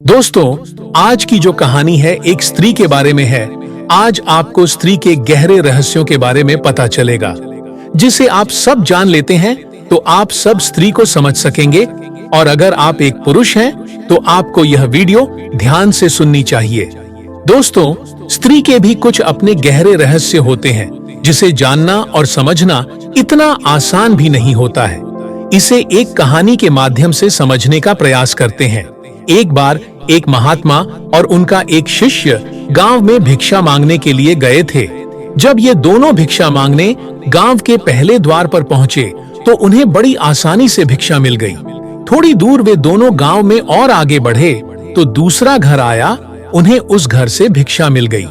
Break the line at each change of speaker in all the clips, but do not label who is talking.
दोस्तों, आज की जो कहानी है एक स्त्री के बारे में है। आज आपको स्त्री के गहरे रहस्यों के बारे में पता चलेगा, जिसे आप सब जान लेते हैं तो आप सब स्त्री को समझ सकेंगे। और अगर आप एक पुरुष हैं तो आपको यह वीडियो ध्यान से सुननी चाहिए। दोस्तों, स्त्री के भी कुछ अपने गहरे रहस्य होते हैं, जिसे जानना और समझना इतना आसान भी नहीं होता है। इसे एक कहानी के माध्यम से समझने का प्रयास करते हैं। एक बार एक महात्मा और उनका एक शिष्य गांव में भिक्षा मांगने के लिए गए थे। जब ये दोनों भिक्षा मांगने गांव के पहले द्वार पर पहुंचे तो उन्हें बड़ी आसानी से भिक्षा मिल गई। थोड़ी दूर वे दोनों गांव में और आगे बढ़े तो दूसरा घर आया, उन्हें उस घर से भिक्षा मिल गई।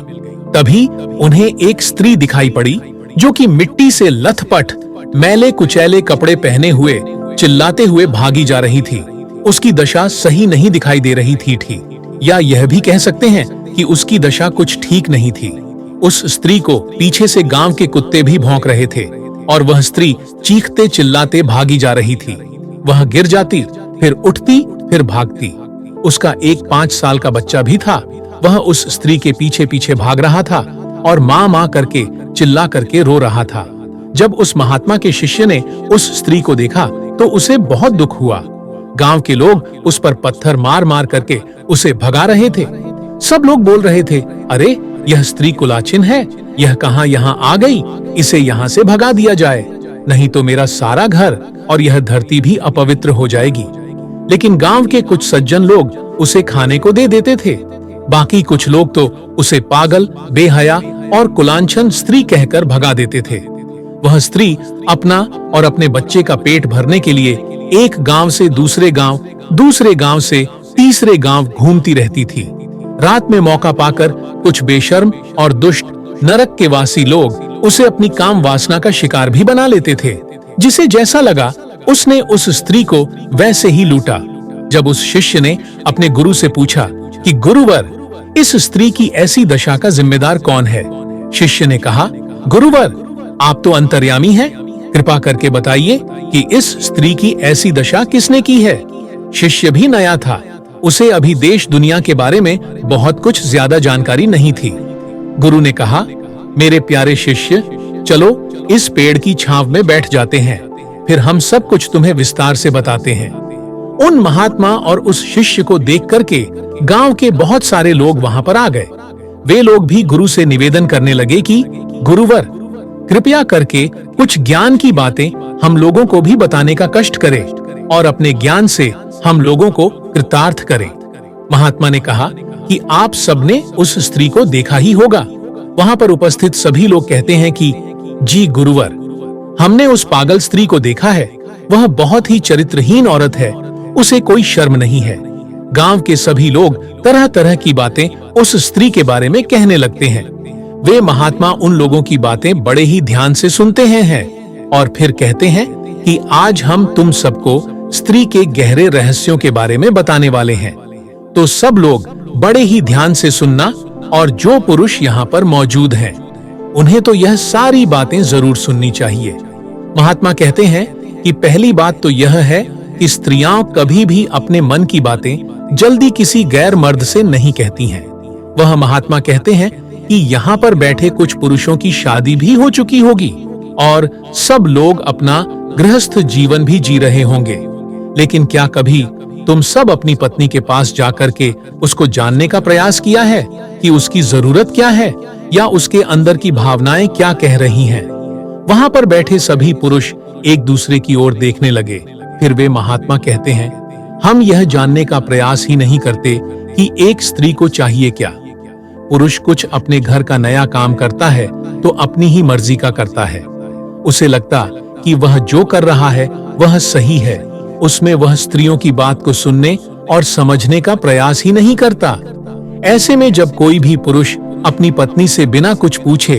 तभी उन्हें एक स्त्री दिखाई पड़ी जो कि मिट्टी से लथपथ, मैले कुचैले कपड़े पहने हुए चिल्लाते हुए भागी जा रही थी। उसकी दशा सही नहीं दिखाई दे रही थी, या यह भी कह सकते हैं कि उसकी दशा कुछ ठीक नहीं थी। उस स्त्री को पीछे से गांव के कुत्ते भी भौंक रहे थे और वह स्त्री चीखते चिल्लाते भागी जा रही थी। वह गिर जाती, फिर उठती, फिर भागती। उसका एक 5 साल का बच्चा भी था। वह उस स्त्री के पीछे पीछे भाग रहा था और माँ माँ करके चिल्ला करके रो रहा था। जब उस महात्मा के शिष्य ने उस स्त्री को देखा तो उसे बहुत दुख हुआ। गांव के लोग उस पर पत्थर मार मार करके उसे भगा रहे थे। सब लोग बोल रहे थे, अरे यह स्त्री कुलाचिन है, यह कहां यहाँ आ गई, इसे यहाँ से भगा दिया जाए, नहीं तो मेरा सारा घर और यह धरती भी अपवित्र हो जाएगी। लेकिन गांव के कुछ सज्जन लोग उसे खाने को दे देते थे। बाकी कुछ लोग तो उसे पागल, बेहया और कुलांछन स्त्री कहकर भगा देते थे। वह स्त्री अपना और अपने बच्चे का पेट भरने के लिए एक गांव से दूसरे गांव, दूसरे गांव से तीसरे गांव घूमती रहती थी। रात में मौका पाकर कुछ बेशर्म और दुष्ट नरक के वासी लोग उसे अपनी काम वासना का शिकार भी बना लेते थे। जिसे जैसा लगा उसने उस स्त्री को वैसे ही लूटा। जब उस शिष्य ने अपने गुरु से पूछा कि गुरुवर, इस स्त्री की ऐसी दशा का जिम्मेदार कौन है? शिष्य ने कहा, गुरुवर, आप तो अंतर्यामी हैं, कृपा करके बताइए कि इस स्त्री की ऐसी दशा किसने की है। शिष्य भी नया था, उसे अभी देश दुनिया के बारे में बहुत कुछ ज्यादा जानकारी नहीं थी। गुरु ने कहा, मेरे प्यारे शिष्य, चलो इस पेड़ की छांव में बैठ जाते हैं, फिर हम सब कुछ तुम्हें विस्तार से बताते हैं। उन महात्मा और उस शिष्य को देख करके गांव के बहुत सारे लोग वहां पर आ गए। वे लोग भी गुरु से निवेदन करने लगे कि गुरुवर, कृपया करके कुछ ज्ञान की बातें हम लोगों को भी बताने का कष्ट करें और अपने ज्ञान से हम लोगों को कृतार्थ करें। महात्मा ने कहा कि आप सबने उस स्त्री को देखा ही होगा। वहां पर उपस्थित सभी लोग कहते हैं कि जी गुरुवर, हमने उस पागल स्त्री को देखा है। वह बहुत ही चरित्रहीन औरत है, उसे कोई शर्म नहीं है। गांव के सभी लोग तरह तरह की बातें उस स्त्री के बारे में कहने लगते हैं। वे महात्मा उन लोगों की बातें बड़े ही ध्यान से सुनते हैं और फिर कहते हैं कि आज हम तुम सबको स्त्री के गहरे रहस्यों के बारे में बताने वाले हैं। तो सब लोग बड़े ही ध्यान से सुनना, और जो पुरुष यहाँ पर मौजूद हैं, उन्हें तो यह सारी बातें जरूर सुननी चाहिए। महात्मा कहते हैं कि पहली बात तो यह है कि स्त्रियां कभी भी अपने मन की बातें जल्दी किसी गैर मर्द से नहीं कहती हैं। वह महात्मा कहते हैं कि यहाँ पर बैठे कुछ पुरुषों की शादी भी हो चुकी होगी और सब लोग अपना गृहस्थ जीवन भी जी रहे होंगे। लेकिन क्या कभी तुम सब अपनी पत्नी के पास जाकर के उसको जानने का प्रयास किया है कि उसकी जरूरत क्या है या उसके अंदर की भावनाएं क्या कह रही हैं? वहां पर बैठे सभी पुरुष एक दूसरे की ओर देखने लगे। फिर वे महात्मा कहते हैं, हम यह जानने का प्रयास ही नहीं करते कि एक स्त्री को चाहिए क्या। पुरुष कुछ अपने घर का नया काम करता है तो अपनी ही मर्जी का करता है। उसे लगता कि वह जो कर रहा है वह सही है। उसमें वह स्त्रियों की बात को सुनने और समझने का प्रयास ही नहीं करता। ऐसे में जब कोई भी पुरुष अपनी पत्नी से बिना कुछ पूछे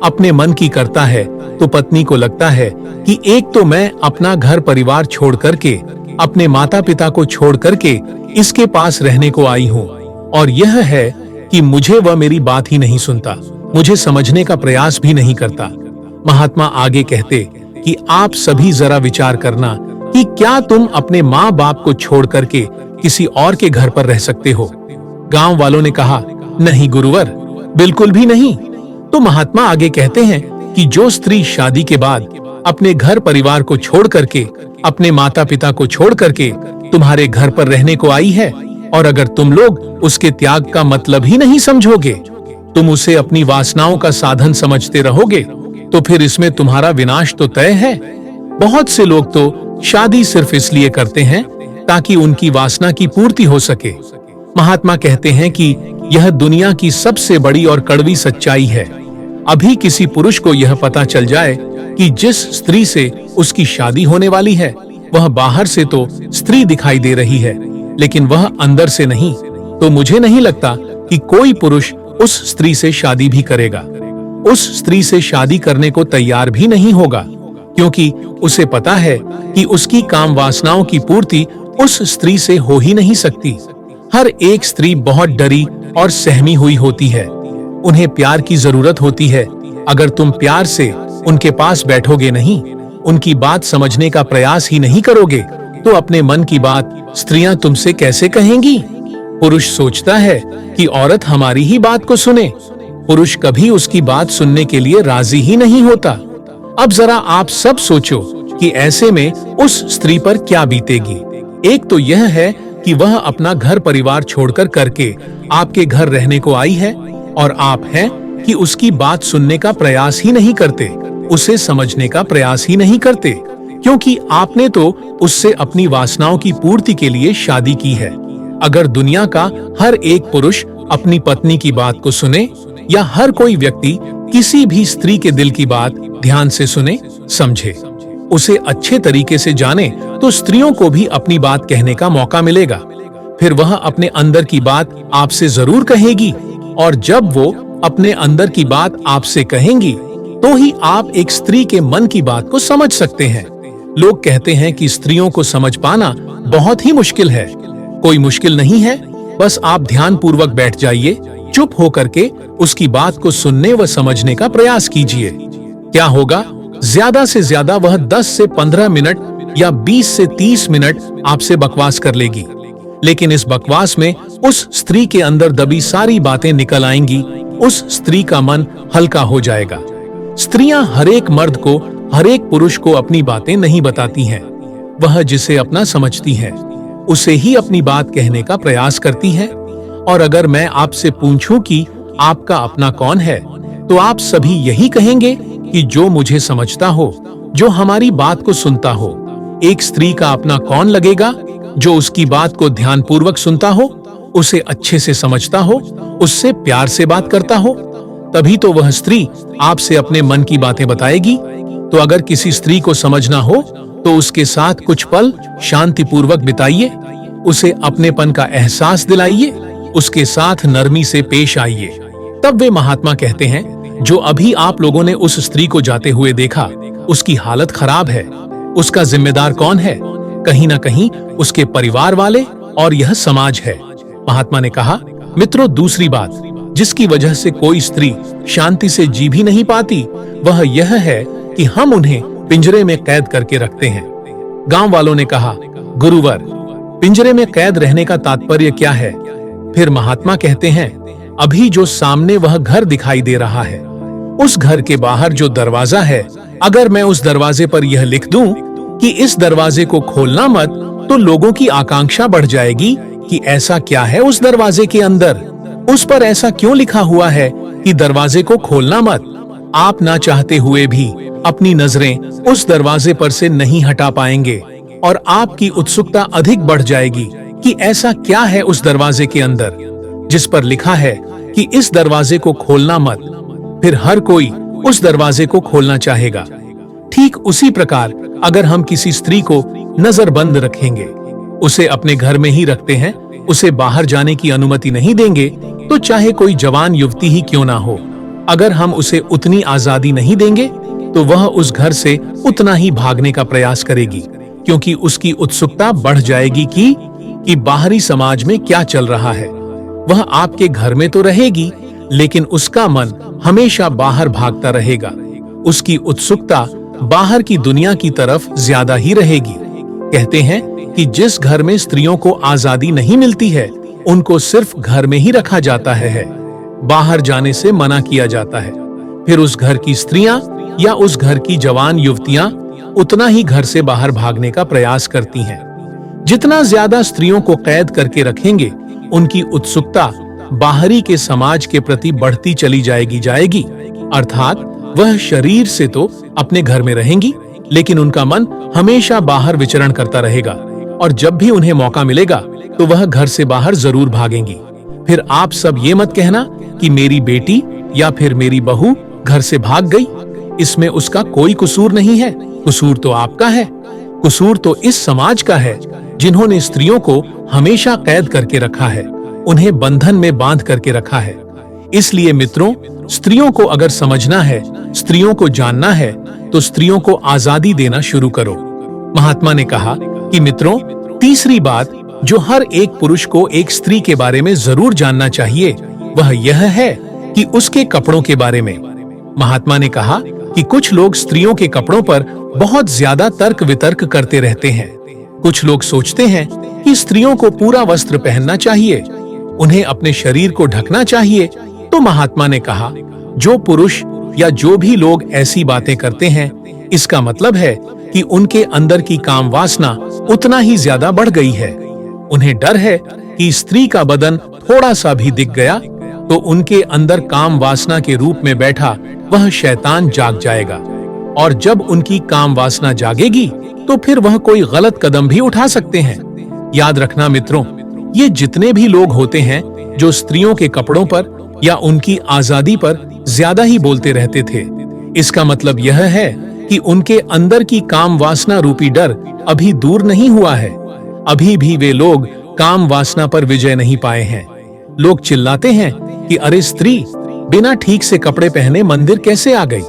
अपने मन की करता है तो पत्नी को लगता है कि एक तो मैं अपना घर परिवार छोड़ करके, अपने माता पिता को छोड़ करके इसके पास रहने को आई हूँ, और यह है कि मुझे वह मेरी बात ही नहीं सुनता, मुझे समझने का प्रयास भी नहीं करता। महात्मा आगे कहते कि आप सभी जरा विचार करना कि क्या तुम अपने माँ बाप को छोड़ करके किसी और के घर पर रह सकते हो? गांव वालों ने कहा, नहीं गुरुवर, बिल्कुल भी नहीं। तो महात्मा आगे कहते हैं कि जो स्त्री शादी के बाद अपने घर परिवार को छोड़ करके, अपने माता पिता को छोड़ करके तुम्हारे घर पर रहने को आई है, और अगर तुम लोग उसके त्याग का मतलब ही नहीं समझोगे, तुम उसे अपनी वासनाओं का साधन समझते रहोगे, तो फिर इसमें तुम्हारा विनाश तो तय है। बहुत से लोग तो शादी सिर्फ इसलिए करते हैं ताकि उनकी वासना की पूर्ति हो सके। महात्मा कहते हैं कि यह दुनिया की सबसे बड़ी और कड़वी सच्चाई है। अभी किसी पुरुष को यह पता चल जाए कि जिस स्त्री से उसकी शादी होने वाली है वह बाहर से तो स्त्री दिखाई दे रही है, लेकिन वह अंदर से नहीं, तो मुझे नहीं लगता कि कोई पुरुष उस स्त्री से शादी भी करेगा। उस स्त्री से शादी करने को तैयार भी नहीं होगा, क्योंकि उसे पता है कि उसकी काम वासनाओं की पूर्ति उस स्त्री से हो ही नहीं सकती। हर एक स्त्री बहुत डरी और सहमी हुई होती है। उन्हें प्यार की जरूरत होती है। अगर तुम प्यार से उनके पास बैठोगे नहीं, उनकी बात समझने का प्रयास ही नहीं करोगे, तो अपने मन की बात स्त्रियां तुमसे कैसे कहेंगी? पुरुष सोचता है कि औरत हमारी ही बात को सुने। पुरुष कभी उसकी बात सुनने के लिए राजी ही नहीं होता। अब जरा आप सब सोचो कि ऐसे में उस स्त्री पर क्या बीतेगी। एक तो यह है कि वह अपना घर परिवार छोड़कर करके आपके घर रहने को आई है, और आप हैं कि उसकी बात सुनने का प्रयास ही नहीं करते, उसे समझने का प्रयास ही नहीं करते, क्योंकि आपने तो उससे अपनी वासनाओं की पूर्ति के लिए शादी की है। अगर दुनिया का हर एक पुरुष अपनी पत्नी की बात को सुने, या हर कोई व्यक्ति किसी भी स्त्री के दिल की बात ध्यान से सुने, समझे, उसे अच्छे तरीके से जाने, तो स्त्रियों को भी अपनी बात कहने का मौका मिलेगा। फिर वह अपने अंदर की बात आपसे जरूर कहेगी, और जब वो अपने अंदर की बात आपसे कहेंगी, तो ही आप एक स्त्री के मन की बात को समझ सकते हैं। लोग कहते हैं कि स्त्रियों को समझ पाना बहुत ही मुश्किल है। कोई मुश्किल नहीं है, बस आप ध्यान पूर्वक बैठ जाइए, चुप होकर के उसकी बात को सुनने व समझने का प्रयास कीजिए। क्या होगा, ज्यादा से ज्यादा वह 10 से 15 मिनट या 20 से 30 मिनट आपसे बकवास कर लेगी, लेकिन इस बकवास में उस स्त्री के अंदर दबी सारी बातें निकल आएंगी। उस स्त्री का मन हल्का हो जाएगा। स्त्रियां हर एक मर्द को, हर एक पुरुष को अपनी बातें नहीं बताती हैं। वह जिसे अपना समझती है उसे ही अपनी बात कहने का प्रयास करती है। और अगर मैं आपसे पूछूं कि आपका अपना कौन है, तो आप सभी यही कहेंगे कि जो मुझे समझता हो, जो हमारी बात को सुनता हो। एक स्त्री का अपना कौन लगेगा? जो उसकी बात को ध्यानपूर्वक सुनता हो, उसे अच्छे से समझता हो, उससे प्यार से बात करता हो, तभी तो वह स्त्री आपसे अपने मन की बातें बताएगी। तो अगर किसी स्त्री को समझना हो, तो उसके साथ कुछ पल शांतिपूर्वक बिताइए, उसे अपनेपन का एहसास दिलाइए, उसके साथ नरमी से पेश आइए। तब वे महात्मा कहते हैं, जो अभी आप लोगों ने उस स्त्री को जाते हुए देखा, उसकी हालत खराब है। उसका जिम्मेदार कौन है? कहीं ना कहीं उसके परिवार वाले और यह समाज है। महात्मा ने कहा, मित्रों, दूसरी बात जिसकी वजह से कोई स्त्री शांति से जी भी नहीं पाती, वह यह है कि हम उन्हें पिंजरे में कैद करके रखते हैं। गांव वालों ने कहा, गुरुवर, पिंजरे में कैद रहने का तात्पर्य क्या है? फिर महात्मा कहते हैं, अभी जो सामने वह घर दिखाई दे रहा है, उस घर के बाहर जो दरवाजा है, अगर मैं उस दरवाजे पर यह लिख दूं कि इस दरवाजे को खोलना मत, तो लोगों की आकांक्षा बढ़ जाएगी कि ऐसा क्या है उस दरवाजे के अंदर, उस पर ऐसा क्यों लिखा हुआ है कि दरवाजे को खोलना मत। आप ना चाहते हुए भी अपनी नजरें उस दरवाजे पर से नहीं हटा पाएंगे, और आपकी उत्सुकता अधिक बढ़ जाएगी कि ऐसा क्या है उस दरवाजे के अंदर जिस पर लिखा है कि इस दरवाजे को खोलना मत। फिर हर कोई उस दरवाजे को खोलना चाहेगा। ठीक उसी प्रकार अगर हम किसी स्त्री को नजरबंद रखेंगे, उसे अपने घर में ही रखते हैं, उसे बाहर जाने की अनुमति नहीं देंगे, तो चाहे कोई जवान युवती ही क्यों ना हो, अगर हम उसे उतनी आजादी नहीं देंगे, तो वह उस घर से उतना ही भागने का प्रयास करेगी, क्योंकि उसकी उत्सुकता बढ़ जाएगी कि बाहरी समाज में क्या चल रहा है। वह आपके घर में तो रहेगी, लेकिन उसका मन हमेशा बाहर भागता रहेगा। उसकी उत्सुकता बाहर की दुनिया की तरफ ज्यादा ही रहेगी। कहते हैं कि जिस घर में स्त्रियों को आजादी नहीं मिलती है, उनको सिर्फ घर में ही रखा जाता है। बाहर जाने से मना किया जाता है। फिर उस घर की स्त्रियां या उस घर की जवान युवतियां उतना ही घर से बाहर भागने का प्रयास करती हैं। जितना ज्यादा स्त्रियों को कैद करके रखेंगे, उनकी उत्सुकता बाहरी के समाज के प्रति बढ़ती चली जाएगी। अर्थात वह शरीर से तो अपने घर में रहेंगी, लेकिन उनका मन हमेशा बाहर विचरण करता रहेगा, और जब भी उन्हें मौका मिलेगा तो वह घर से बाहर जरूर भागेंगी। फिर आप सब ये मत कहना कि मेरी बेटी या फिर मेरी बहू घर से भाग गई, इसमें उसका कोई कसूर नहीं है। कसूर तो आपका है। कसूर तो इस समाज का है, जिन्होंने स्त्रियों को हमेशा कैद करके रखा है, उन्हें बंधन में बांध करके रखा है। इसलिए मित्रों, स्त्रियों को अगर समझना है, स्त्रियों को जानना है, तो स्त्रियों को आजादी देना शुरू करो। महात्मा ने कहा कि मित्रों, तीसरी बात जो हर एक पुरुष को एक स्त्री के बारे में जरूर जानना चाहिए, वह यह है कि उसके कपड़ों के बारे में। महात्मा ने कहा कि कुछ लोग स्त्रियों के कपड़ों पर बहुत ज्यादा तर्क वितर्क करते रहते हैं। कुछ लोग सोचते हैं कि स्त्रियों को पूरा वस्त्र पहनना चाहिए, उन्हें अपने शरीर को ढकना चाहिए। तो महात्मा ने कहा, जो पुरुष या जो भी लोग ऐसी बातें करते हैं, इसका मतलब है कि उनके अंदर की काम वासना उतना ही ज्यादा बढ़ गई है। उन्हें डर है कि स्त्री का बदन थोड़ा सा भी दिख गया तो उनके अंदर काम वासना के रूप में बैठा वह शैतान जाग जाएगा, और जब उनकी काम वासना जागेगी तो फिर वह कोई गलत कदम भी उठा सकते हैं। याद रखना मित्रों, ये जितने भी लोग होते हैं जो स्त्रियों के कपड़ों पर या उनकी आजादी पर ज्यादा ही बोलते रहते थे, इसका मतलब यह है कि उनके अंदर की काम वासना रूपी डर अभी दूर नहीं हुआ है। अभी भी वे लोग काम वासना पर विजय नहीं पाए हैं। लोग चिल्लाते हैं कि अरे स्त्री बिना ठीक से कपड़े पहने मंदिर कैसे आ गई,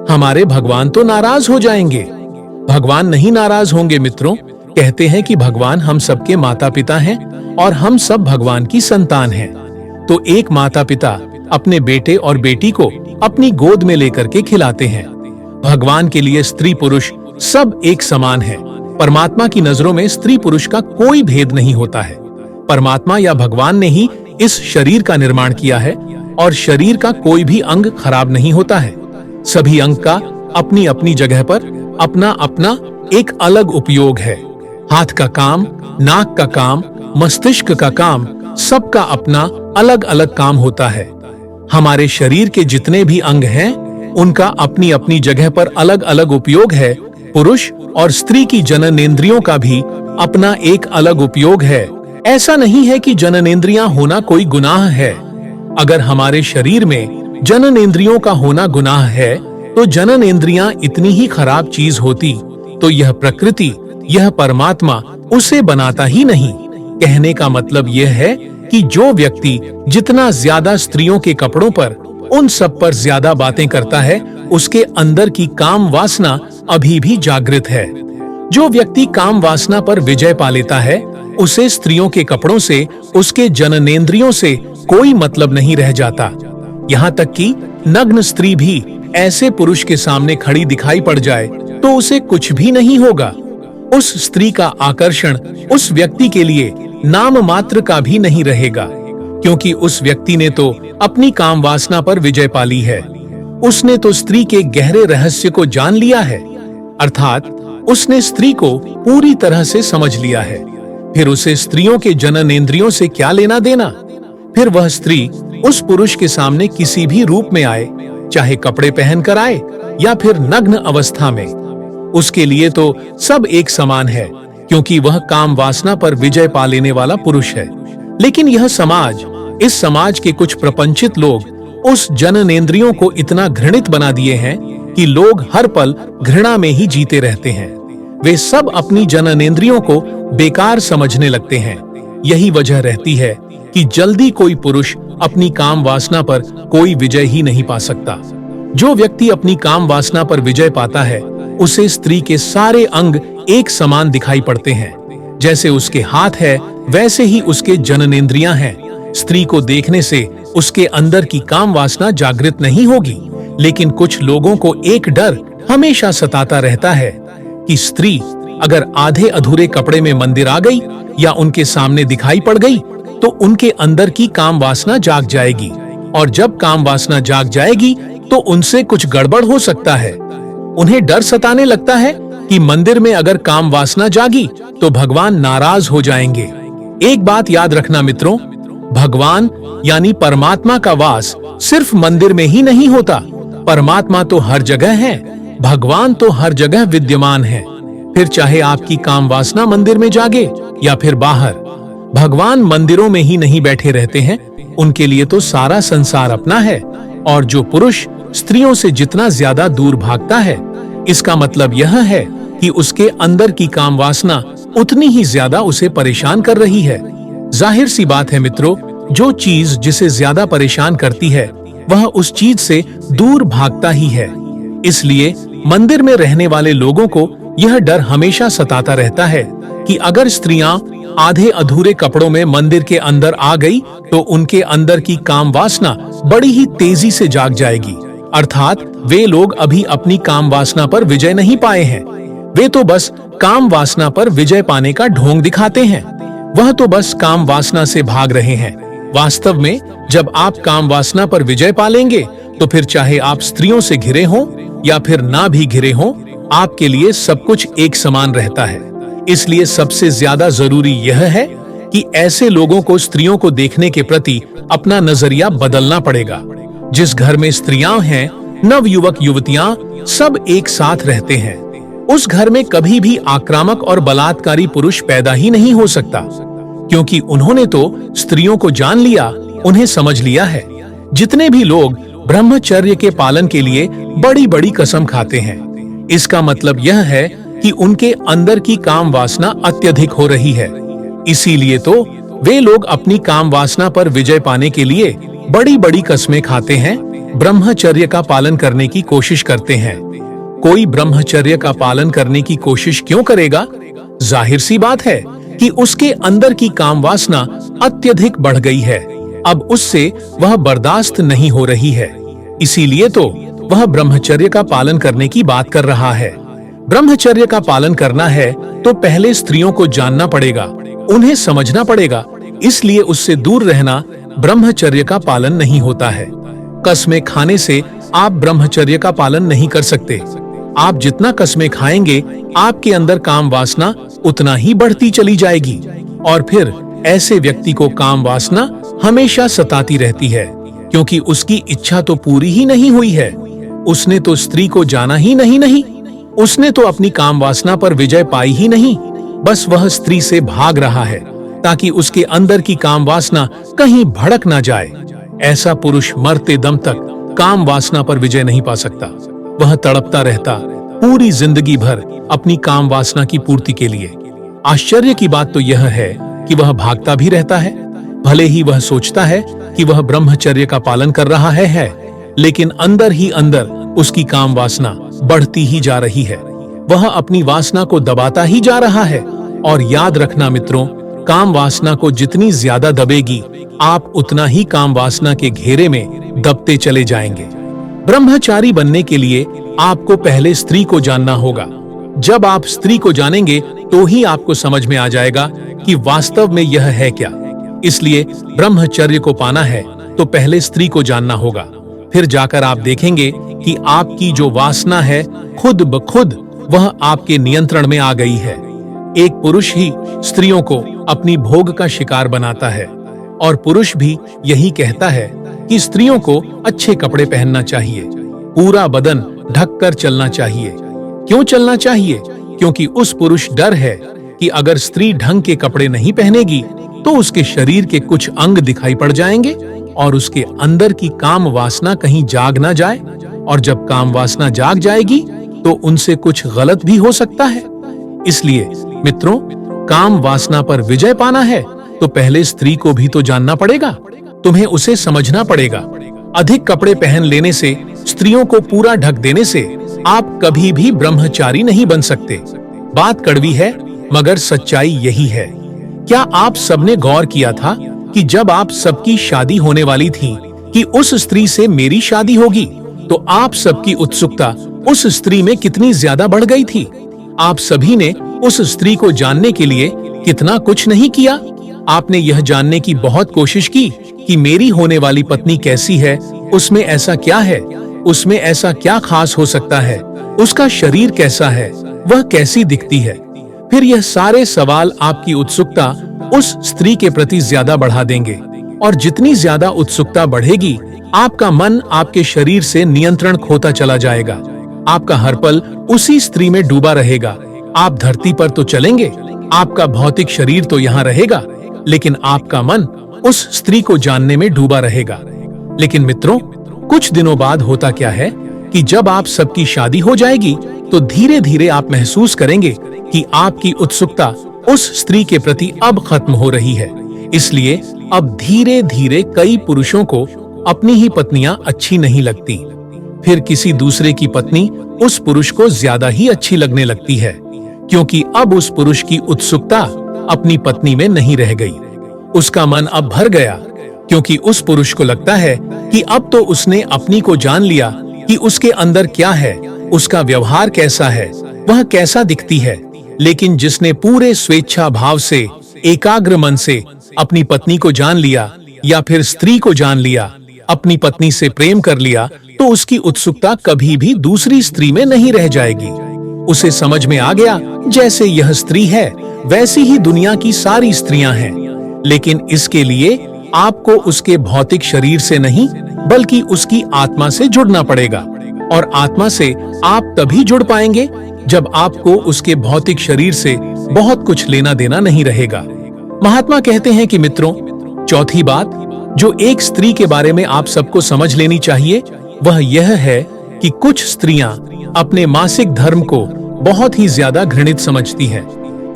हमारे भगवान तो नाराज हो जाएंगे। भगवान नहीं नाराज होंगे मित्रों। कहते हैं कि भगवान हम सबके माता पिता हैं और हम सब भगवान की संतान हैं। तो एक माता पिता अपने बेटे और बेटी को अपनी गोद में लेकर के खिलाते हैं। भगवान के लिए स्त्री पुरुष सब एक समान है। परमात्मा की नजरों में स्त्री पुरुष का कोई भेद नहीं होता है। परमात्मा या भगवान ने ही इस शरीर का निर्माण किया है, और शरीर का कोई भी अंग खराब नहीं होता है। सभी अंग का अपनी अपनी जगह पर अपना अपना एक अलग उपयोग है। हाथ का काम, नाक का काम, मस्तिष्क का काम, सबका अपना अलग अलग काम होता है। हमारे शरीर के जितने भी अंग हैं, उनका अपनी अपनी जगह पर अलग अलग उपयोग है। पुरुष और स्त्री की जननेंद्रियों का भी अपना एक अलग उपयोग है। ऐसा नहीं है कि जननेंद्रियां होना कोई गुनाह है। अगर हमारे शरीर में जननेंद्रियों का होना गुनाह है, तो जननेंद्रियां इतनी ही खराब चीज होती तो यह प्रकृति, यह परमात्मा उसे बनाता ही नहीं। कहने का मतलब यह है कि जो व्यक्ति जितना ज्यादा स्त्रियों के कपड़ों पर, उन सब पर ज्यादा बातें करता है, उसके अंदर की काम वासना अभी भी जागृत है। जो व्यक्ति काम वासना पर विजय पा लेता है, उसे स्त्रियों के कपड़ों से, उसके जननेंद्रियों से कोई मतलब नहीं रह जाता। यहाँ तक कि नग्न स्त्री भी ऐसे पुरुष के सामने खड़ी दिखाई पड़ जाए तो उसे कुछ भी नहीं होगा। उस स्त्री का आकर्षण उस व्यक्ति के लिए नाम मात्र का भी नहीं रहेगा, क्योंकि उस व्यक्ति ने तो अपनी काम वासना पर विजय पा ली है। उसने तो स्त्री के गहरे रहस्य को जान लिया है, अर्थात उसने स्त्री को पूरी तरह से समझ लिया है। फिर उसे स्त्रियों के जननेंद्रियों से क्या लेना देना। फिर वह स्त्री उस पुरुष के सामने किसी भी रूप में आए, चाहे कपड़े पहनकर आए या फिर नग्न अवस्था में, उसके लिए तो सब एक समान है, क्योंकि वह काम वासना पर विजय पा लेने वाला पुरुष है। लेकिन यह समाज, इस समाज के कुछ प्रपंचित लोग उस जननेंद्रियों को इतना घृणित बना दिए हैं कि लोग हर पल घृणा में ही जीते रहते हैं। वे सब अपनी जननेंद्रियों को बेकार समझने लगते हैं। यही वजह रहती है कि जल्दी कोई पुरुष अपनी काम वासना पर कोई विजय ही नहीं पा सकता। जो व्यक्ति अपनी काम वासना पर विजय पाता है, उसे स्त्री के सारे अंग एक समान दिखाई पड़ते हैं। जैसे उसके हाथ है, वैसे ही उसके जननेंद्रियां हैं। स्त्री को देखने से उसके अंदर की काम वासना जागृत नहीं होगी, लेकिन कुछ लोगों को एक डर हमेशा सताता रहता है कि स्त्री अगर आधे अधूरे कपड़े में मंदिर आ गई या उनके सामने दिखाई पड़ गई तो उनके अंदर की काम वासना जाग जाएगी, और जब काम वासना जाग जाएगी तो उनसे कुछ गड़बड़ हो सकता है। उन्हें डर सताने लगता है कि मंदिर में अगर काम वासना जागी तो भगवान नाराज हो जाएंगे। एक बात याद रखना मित्रों, भगवान यानी परमात्मा का वास सिर्फ मंदिर में ही नहीं होता। परमात्मा तो हर जगह है, भगवान तो हर जगह विद्यमान है। फिर चाहे आपकी काम वासना मंदिर में जागे या फिर बाहर, भगवान मंदिरों में ही नहीं बैठे रहते हैं, उनके लिए तो सारा संसार अपना है। और जो पुरुष स्त्रियों से जितना ज्यादा दूर भागता है, इसका मतलब यह है कि उसके अंदर की काम वासना उतनी ही ज्यादा उसे परेशान कर रही है। जाहिर सी बात है मित्रों, जो चीज जिसे ज्यादा परेशान करती है वह उस चीज से दूर भागता ही है। इसलिए मंदिर में रहने वाले लोगों को यह डर हमेशा सताता रहता है कि अगर स्त्रियां आधे अधूरे कपड़ों में मंदिर के अंदर आ गई तो उनके अंदर की काम वासना बड़ी ही तेजी से जाग जाएगी। अर्थात वे लोग अभी अपनी काम वासना पर विजय नहीं पाए हैं, वे तो बस काम वासना पर विजय पाने का ढोंग दिखाते हैं। वह तो बस काम वासना से भाग रहे हैं। वास्तव में जब आप काम वासना पर विजय पा लेंगे तो फिर चाहे आप स्त्रियों से घिरे हों या फिर ना भी घिरे हों, आपके लिए सब कुछ एक समान रहता है। इसलिए सबसे ज्यादा जरूरी यह है कि ऐसे लोगों को स्त्रियों को देखने के प्रति अपना नजरिया बदलना पड़ेगा। जिस घर में स्त्रियां हैं, नवयुवक युवतियां सब एक साथ रहते हैं, उस घर में कभी भी आक्रामक और बलात्कारी पुरुष पैदा ही नहीं हो सकता, क्योंकि उन्होंने तो स्त्रियों को जान लिया, उन्हें समझ लिया है। जितने भी लोग ब्रह्मचर्य के पालन के लिए बड़ी बड़ी कसम खाते हैं, इसका मतलब यह है कि उनके अंदर की काम वासना अत्यधिक हो रही है। इसीलिए तो वे लोग अपनी काम वासना पर विजय पाने के लिए बड़ी बड़ी कस्में खाते हैं, ब्रह्मचर्य का पालन करने की कोशिश करते हैं। कोई ब्रह्मचर्य का पालन करने की कोशिश क्यों करेगा? जाहिर सी बात है कि उसके अंदर की काम वासना अत्यधिक बढ़ गई है, अब उससे वह बर्दाश्त नहीं हो रही है। इसीलिए तो वह ब्रह्मचर्य का पालन करने की बात कर रहा है। ब्रह्मचर्य का पालन करना है तो पहले स्त्रियों को जानना पड़ेगा, उन्हें समझना पड़ेगा। इसलिए उससे दूर रहना ब्रह्मचर्य का पालन नहीं होता है। कस्में खाने से आप ब्रह्मचर्य का पालन नहीं कर सकते। आप जितना कस्में खाएंगे, आपके अंदर काम वासना उतना ही बढ़ती चली जाएगी, और फिर ऐसे व्यक्ति को काम वासना हमेशा सताती रहती है, क्योंकि उसकी इच्छा तो पूरी ही नहीं हुई है। उसने तो स्त्री को जाना ही नहीं, उसने तो अपनी काम वासना पर विजय पाई ही नहीं, बस वह स्त्री से भाग रहा है ताकि उसके अंदर की काम वासना कहीं भड़क ना जाए। ऐसा पुरुष मरते दम तक काम वासना पर विजय नहीं पा सकता। वह तड़पता रहता पूरी जिंदगी भर अपनी काम वासना की पूर्ति के लिए। आश्चर्य की बात तो यह है कि वह भागता भी रहता है, भले ही वह सोचता है कि वह ब्रह्मचर्य का पालन कर रहा है, लेकिन अंदर ही अंदर उसकी काम वासना बढ़ती ही जा रही है। वह अपनी वासना को दबाता ही जा रहा है। और याद रखना मित्रों, काम वासना को जितनी ज्यादा दबेगी, आप उतना ही काम वासना के घेरे में दबते चले जाएंगे। ब्रह्मचारी बनने के लिए आपको पहले स्त्री को जानना होगा। जब आप स्त्री को जानेंगे तो ही आपको समझ में आ जाएगा कि वास्तव में यह है क्या। इसलिए ब्रह्मचर्य को पाना है तो पहले स्त्री को जानना होगा। फिर जाकर आप देखेंगे कि आपकी जो वासना है खुद ब खुद वह आपके नियंत्रण में आ गई है। एक पुरुष ही स्त्रियों को अपनी भोग का शिकार बनाता है, और पुरुष भी यही कहता है कि स्त्रियों को अच्छे कपड़े पहनना चाहिए, पूरा बदन ढककर चलना चाहिए। क्यों चलना चाहिए? क्योंकि उस पुरुष डर है कि अगर स्त्री ढंग के कपड़े नहीं पहनेगी तो उसके शरीर के कुछ अंग दिखाई पड़ जाएंगे और उसके अंदर की काम वासना कहीं जाग ना जाए, और जब काम वासना जाग जाएगी तो उनसे कुछ गलत भी हो सकता है। इसलिए मित्रों, काम वासना पर विजय पाना है तो पहले स्त्री को भी तो जानना पड़ेगा, तुम्हें उसे समझना पड़ेगा। अधिक कपड़े पहन लेने से, स्त्रियों को पूरा ढक देने से आप कभी भी ब्रह्मचारी नहीं बन सकते। बात कड़वी है मगर सच्चाई यही है। क्या आप सबने गौर किया था कि जब आप सबकी शादी होने वाली थी कि उस स्त्री से मेरी शादी होगी, तो आप सबकी उत्सुकता उस स्त्री में कितनी ज्यादा बढ़ गई थी। आप सभी ने उस स्त्री को जानने के लिए कितना कुछ नहीं किया। आपने यह जानने की बहुत कोशिश की कि मेरी होने वाली पत्नी कैसी है, उसमें ऐसा क्या है, उसमें ऐसा क्या खास हो सकता है, उसका शरीर कैसा है, वह कैसी दिखती है। फिर यह सारे सवाल आपकी उत्सुकता उस स्त्री के प्रति ज्यादा बढ़ा देंगे, और जितनी ज्यादा उत्सुकता बढ़ेगी, आपका मन आपके शरीर से नियंत्रण खोता चला जाएगा। आपका हर पल उसी स्त्री में डूबा रहेगा। आप धरती पर तो चलेंगे, आपका भौतिक शरीर तो यहाँ रहेगा, लेकिन आपका मन उस स्त्री को जानने में डूबा रहेगा। लेकिन मित्रों, कुछ दिनों बाद होता क्या है कि जब आप सबकी शादी हो जाएगी, तो धीरे धीरे आप महसूस करेंगे कि आपकी उत्सुकता उस स्त्री के प्रति अब खत्म हो रही है। इसलिए अब धीरे धीरे कई पुरुषों को अपनी ही पत्नियां अच्छी नहीं लगती। फिर किसी दूसरे की पत्नी उस पुरुष को ज्यादा ही अच्छी लगने लगती है, क्योंकि अब उस पुरुष की उत्सुकता अपनी पत्नी में नहीं रह गई। उसका मन अब भर गया, क्योंकि उस पुरुष को लगता है कि अब तो उसने अपनी को जान लिया कि उसके अंदर क्या है, उसका व्यवहार कैसा है, वह कैसा दिखती है। लेकिन जिसने पूरे स्वेच्छा भाव से, एकाग्र मन से अपनी पत्नी को जान लिया, या फिर स्त्री को जान लिया, अपनी पत्नी से प्रेम कर लिया, तो उसकी उत्सुकता कभी भी दूसरी स्त्री में नहीं रह जाएगी। उसे समझ में आ गया, जैसे यह स्त्री है, वैसी ही दुनिया की सारी स्त्रियां हैं। लेकिन इसके लिए आपको उसके भौतिक शरीर से नहीं, बल्कि उसकी आत्मा से जुड़ना पड़ेगा। और आत्मा से आप तभी जुड़ पाएंगे जब आपको उसके भौतिक शरीर से बहुत कुछ लेना देना नहीं रहेगा। महात्मा कहते हैं कि मित्रों, चौथी बात जो एक स्त्री के बारे में आप सबको समझ लेनी चाहिए, वह यह है कि कुछ स्त्रियां अपने मासिक धर्म को बहुत ही ज्यादा घृणित समझती है।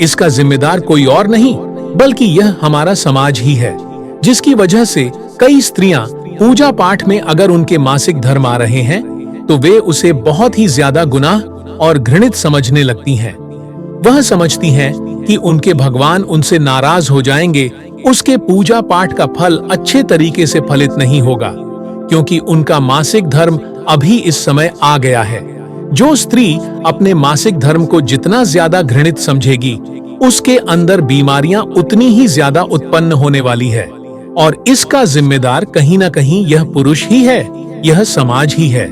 इसका जिम्मेदार कोई और नहीं, बल्कि यह हमारा समाज ही है, जिसकी वजह से कई स्त्रियां पूजा पाठ में अगर उनके मासिक धर्म आ रहे हैं, तो वे उसे बहुत ही ज्यादा गुनाह और घृणित समझने लगती हैं। वह समझती हैं कि उनके भगवान उनसे नाराज हो जाएंगे, उसके पूजा पाठ का फल अच्छे तरीके से फलित नहीं होगा, क्योंकि उनका मासिक धर्म अभी इस समय आ गया है। जो स्त्री अपने मासिक धर्म को जितना ज्यादा घृणित समझेगी, उसके अंदर बीमारियां उतनी ही ज्यादा उत्पन्न होने वाली है, और इसका जिम्मेदार कहीं ना कहीं यह पुरुष ही है, यह समाज ही है।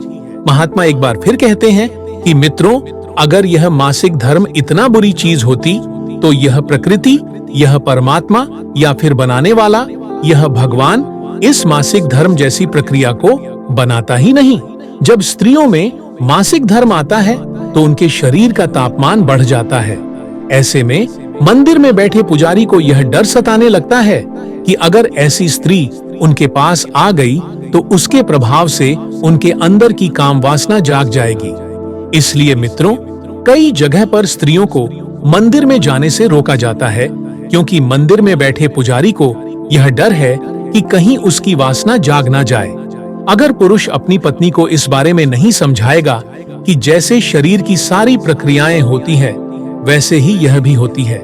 महात्मा एक बार फिर कहते हैं कि मित्रों, अगर यह मासिक धर्म इतना बुरी चीज होती, तो यह प्रकृति, यह परमात्मा, या फिर बनाने वाला, यह भगवान इस मासिक धर्म जैसी प्रक्रिया को बनाता ही नहीं। जब स्त्रियों में मासिक धर्म आता है, तो उनके शरीर का तापमान बढ़ जाता है। ऐसे में मंदिर में बैठे पुजारी को यह डर सताने लगता है कि अगर ऐसी स्त्री उनके पास आ गई, तो उसके प्रभाव से उनके अंदर की काम वासना जाग जाएगी। इसलिए मित्रों, कई जगह पर स्त्रियों को मंदिर में जाने से रोका जाता है, क्योंकि मंदिर में बैठे पुजारी को यह डर है कि कहीं उसकी वासना जाग ना जाए। अगर पुरुष अपनी पत्नी को इस बारे में नहीं समझाएगा कि जैसे शरीर की सारी प्रक्रियाएं होती हैं, वैसे ही यह भी होती है।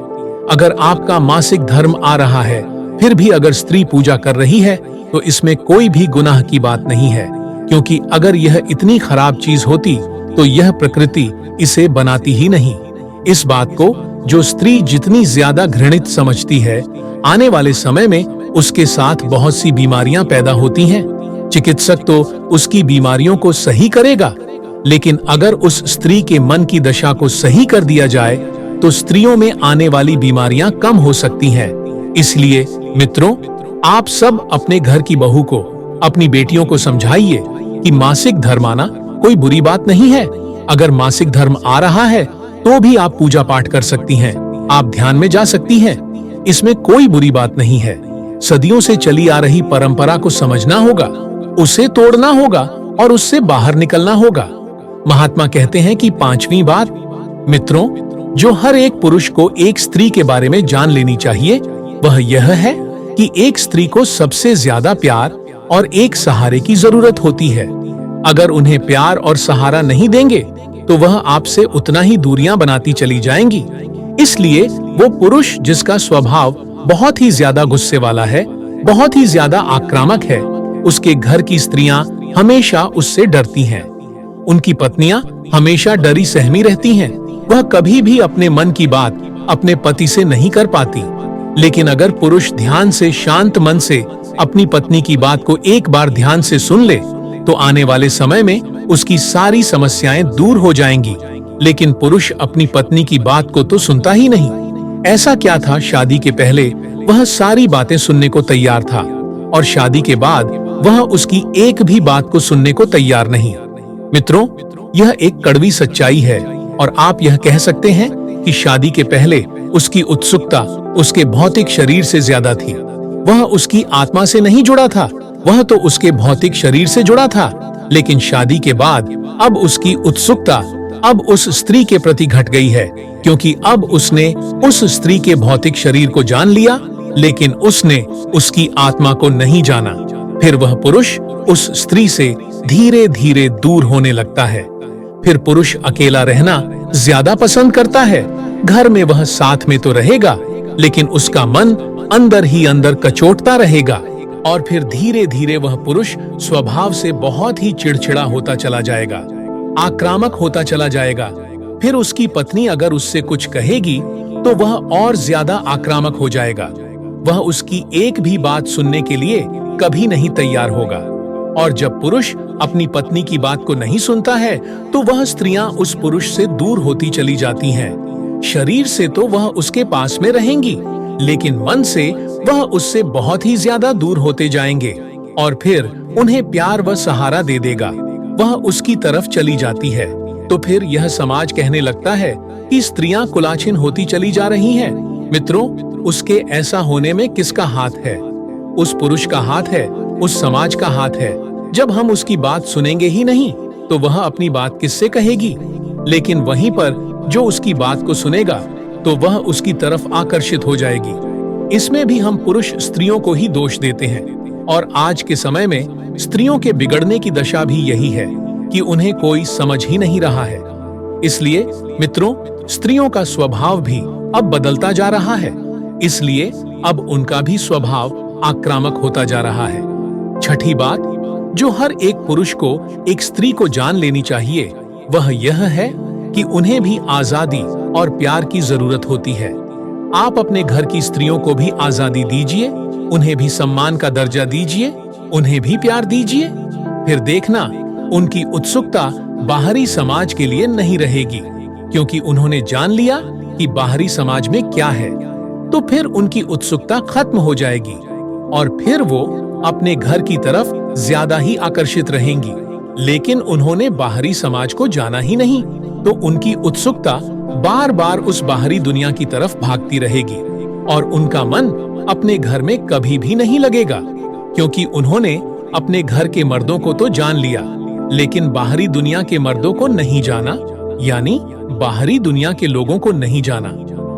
अगर आपका मासिक धर्म आ रहा है, फिर भी अगर स्त्री पूजा कर रही है, तो इसमें कोई भी गुनाह की बात नहीं है, क्योंकि अगर यह इतनी खराब चीज होती, तो यह प्रकृति इसे बनाती ही नहीं। इस बात को जो स्त्री जितनी ज्यादा घृणित समझती है, आने वाले समय में उसके साथ बहुत सी बीमारियां पैदा होती हैं। चिकित्सक तो उसकी बीमारियों को सही करेगा, लेकिन अगर उस स्त्री के मन की दशा को सही कर दिया जाए, तो स्त्रियों में आने वाली बीमारियां कम हो सकती हैं। इसलिए मित्रों, आप सब अपने घर की बहू को, अपनी बेटियों को समझाइए कि मासिक धर्म आना कोई बुरी बात नहीं है। अगर मासिक धर्म आ रहा है, तो भी आप पूजा पाठ कर सकती हैं, आप ध्यान में जा सकती हैं, इसमें कोई बुरी बात नहीं है। सदियों से चली आ रही परंपरा को समझना होगा, उसे तोड़ना होगा और उससे बाहर निकलना होगा। महात्मा कहते हैं कि पांचवी बात, मित्रों, जो हर एक पुरुष को एक स्त्री के बारे में जान लेनी चाहिए, वह यह है कि एक स्त्री को सबसे ज्यादा प्यार और एक सहारे की जरूरत होती है। अगर उन्हें प्यार और सहारा नहीं देंगे, तो वह आपसे उतना ही दूरियां बनाती चली जाएंगी। इसलिए वो पुरुष जिसका स्वभाव बहुत ही ज्यादा गुस्से वाला है, बहुत ही ज्यादा आक्रामक है, उसके घर की स्त्रियां हमेशा उससे डरती हैं। उनकी पत्नियां हमेशा डरी सहमी रहती हैं। वह कभी भी अपने मन की बात अपने पति से नहीं कर पाती। लेकिन अगर पुरुष ध्यान से, शांत मन से अपनी पत्नी की बात को एक बार ध्यान से सुन ले, तो आने वाले समय में उसकी सारी समस्याएं दूर हो जाएंगी। लेकिन पुरुष अपनी पत्नी की बात को तो सुनता ही नहीं। ऐसा क्या था, शादी के पहले वह सारी बातें सुनने को तैयार था और शादी के बाद वह उसकी एक भी बात को सुनने को तैयार नहीं। मित्रों, यह एक कड़वी सच्चाई है और आप यह कह सकते हैं कि शादी के पहले उसकी उत्सुकता उसके भौतिक शरीर से ज्यादा थी। वह उसकी आत्मा से नहीं जुड़ा था, वह तो उसके भौतिक शरीर से जुड़ा था। लेकिन शादी के बाद अब उसकी उत्सुकता अब उस स्त्री के प्रति घट गई है, क्योंकि अब उसने उस स्त्री के भौतिक शरीर को जान लिया, लेकिन उसने उसकी आत्मा को नहीं जाना। फिर वह पुरुष उस स्त्री से धीरे धीरे दूर होने लगता है। फिर पुरुष अकेला रहना ज्यादा पसंद करता है। घर में वह साथ में तो रहेगा, लेकिन उसका मन अंदर ही अंदर कचोटता रहेगा। और फिर धीरे धीरे वह पुरुष स्वभाव से बहुत ही चिड़चिड़ा होता चला जाएगा, आक्रामक होता चला जाएगा। फिर उसकी पत्नी अगर उससे कुछ कहेगी तो वह और ज्यादा आक्रामक हो जाएगा। वह उसकी एक भी बात सुनने के लिए कभी नहीं तैयार होगा। और जब पुरुष अपनी पत्नी की बात को नहीं सुनता है, तो वह स्त्रियां उस पुरुष से दूर होती चली जाती हैं। शरीर से तो वह उसके पास में रहेंगी, लेकिन मन से वह उससे बहुत ही ज्यादा दूर होते जाएंगे। और फिर उन्हें प्यार व सहारा दे देगा, वह उसकी तरफ चली जाती है। तो फिर यह समाज कहने लगता है कि स्त्रियां कुलाचिन होती चली जा रही हैं। मित्रों, उसके ऐसा होने में किसका हाथ है? उस पुरुष का हाथ है, उस समाज का हाथ है। जब हम उसकी बात सुनेंगे ही नहीं, तो वह अपनी बात किससे कहेगी? लेकिन वहीं पर जो उसकी बात को सुनेगा, तो वह उसकी तरफ आकर्षित हो जाएगी। इसमें भी हम पुरुष स्त्रियों को ही दोष देते हैं। और आज के समय में स्त्रियों के बिगड़ने की दशा भी यही है कि उन्हें कोई समझ ही नहीं रहा है। इसलिए मित्रों, स्त्रियों का स्वभाव भी अब बदलता जा रहा है। इसलिए अब उनका भी स्वभाव आक्रामक होता जा रहा है। छठी बात जो हर एक पुरुष को एक स्त्री को जान लेनी चाहिए, वह यह है कि उन्हें भी आजादी और प्यार की जरूरत होती है। आप अपने घर की स्त्रियों को भी आजादी दीजिए, उन्हें भी सम्मान का दर्जा दीजिए, उन्हें भी प्यार दीजिए। फिर देखना, उनकी उत्सुकता बाहरी समाज के लिए नहीं रहेगी, क्योंकि उन्होंने जान लिया कि बाहरी समाज में क्या है। तो फिर उनकी उत्सुकता खत्म हो जाएगी और फिर वो अपने घर की तरफ ज्यादा ही आकर्षित रहेंगी। लेकिन उन्होंने बाहरी समाज को जाना ही नहीं, तो उनकी उत्सुकता बार बार उस बाहरी दुनिया की तरफ भागती रहेगी और उनका मन अपने घर में कभी भी नहीं लगेगा, क्योंकि उन्होंने अपने घर के मर्दों को तो जान लिया, लेकिन बाहरी दुनिया के मर्दों को नहीं जाना, यानी बाहरी दुनिया के लोगों को नहीं जाना।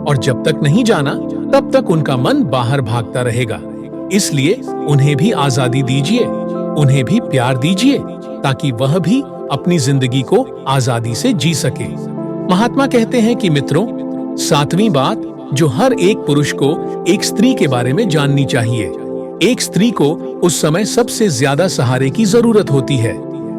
और जब तक नहीं जाना, तब तक उनका मन बाहर भागता रहेगा। इसलिए उन्हें भी आजादी दीजिए, उन्हें भी प्यार दीजिए, ताकि वह भी अपनी जिंदगी को आजादी से जी सके। महात्मा कहते हैं कि मित्रों, सातवीं बात जो हर एक पुरुष को एक स्त्री के बारे में जाननी चाहिए। एक स्त्री को उस समय सबसे ज्यादा सहारे की जरूरत होती है,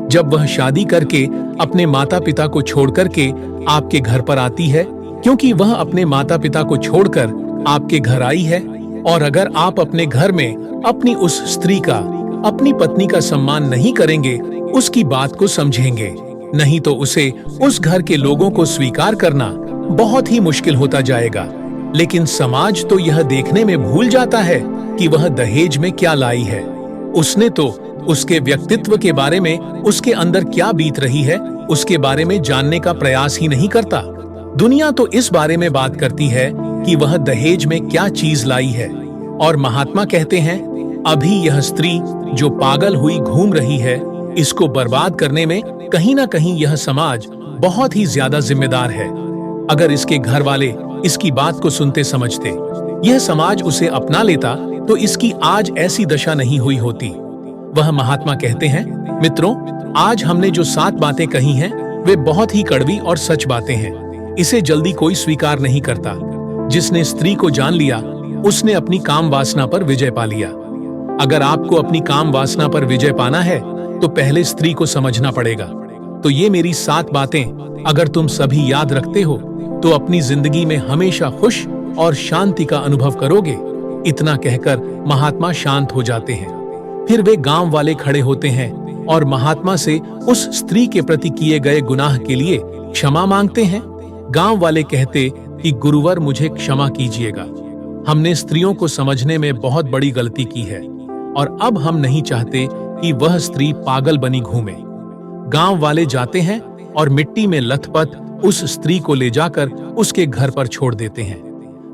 जब वह शादी करके अपने माता पिता को छोड़ करके आपके घर पर आती है, क्योंकि वह अपने माता पिता को छोड़कर आपके घर आई है। और अगर आप अपने घर में अपनी उस स्त्री का, अपनी पत्नी का सम्मान नहीं करेंगे, उसकी बात को समझेंगे नहीं, तो उसे उस घर के लोगों को स्वीकार करना बहुत ही मुश्किल होता जाएगा। लेकिन समाज तो यह देखने में भूल जाता है कि वह दहेज में क्या लाई है। उसने तो उसके व्यक्तित्व के बारे में, उसके अंदर क्या बीत रही है, उसके बारे में जानने का प्रयास ही नहीं करता। दुनिया तो इस बारे में बात करती है कि वह दहेज में क्या चीज लाई है। और महात्मा कहते हैं, अभी यह स्त्री जो पागल हुई घूम रही है, इसको बर्बाद करने में कहीं ना कहीं यह समाज बहुत ही ज्यादा जिम्मेदार है। अगर इसके घर वाले इसकी बात को सुनते समझते, यह समाज उसे अपना लेता, तो इसकी आज ऐसी दशा नहीं हुई होती। वह महात्मा कहते हैं, मित्रों, आज हमने जो 7 बातें कही हैं, वे बहुत ही कड़वी और सच बातें हैं। इसे जल्दी कोई स्वीकार नहीं करता। जिसने स्त्री को जान लिया, उसने अपनी काम वासना पर विजय पा लिया। अगर आपको अपनी काम वासना पर विजय पाना है, तो पहले स्त्री को समझना पड़ेगा। तो ये मेरी 7 बातें अगर तुम सभी याद रखते हो तो अपनी जिंदगी में हमेशा खुश और शांति का अनुभव करोगे। इतना कहकर महात्मा शांत हो जाते हैं। फिर वे गांव वाले खड़े होते हैं और महात्मा से उस स्त्री के प्रति किए गए गुनाह के लिए क्षमा मांगते हैं। गांव वाले कहते कि गुरुवर मुझे क्षमा कीजिएगा, हमने स्त्रियों को समझने में बहुत बड़ी गलती की है और अब हम नहीं चाहते कि वह स्त्री पागल बनी घूमे। गांव वाले जाते हैं और मिट्टी में लथपथ उस स्त्री को ले जाकर उसके घर पर छोड़ देते हैं।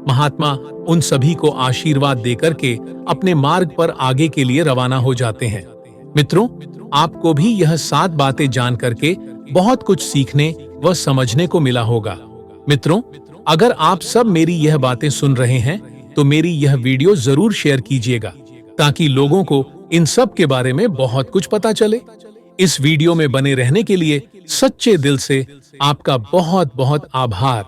महात्मा उन सभी को आशीर्वाद देकर के अपने मार्ग पर आगे के लिए रवाना हो जाते हैं। मित्रों, आपको भी यह 7 बातें जान करके बहुत कुछ सीखने व समझने को मिला होगा। मित्रों, अगर आप सब मेरी यह बातें सुन रहे हैं तो मेरी यह वीडियो जरूर शेयर कीजिएगा ताकि लोगों को इन सब के बारे में बहुत कुछ पता चले। इस वीडियो में बने रहने के लिए सच्चे दिल से आपका बहुत बहुत आभार।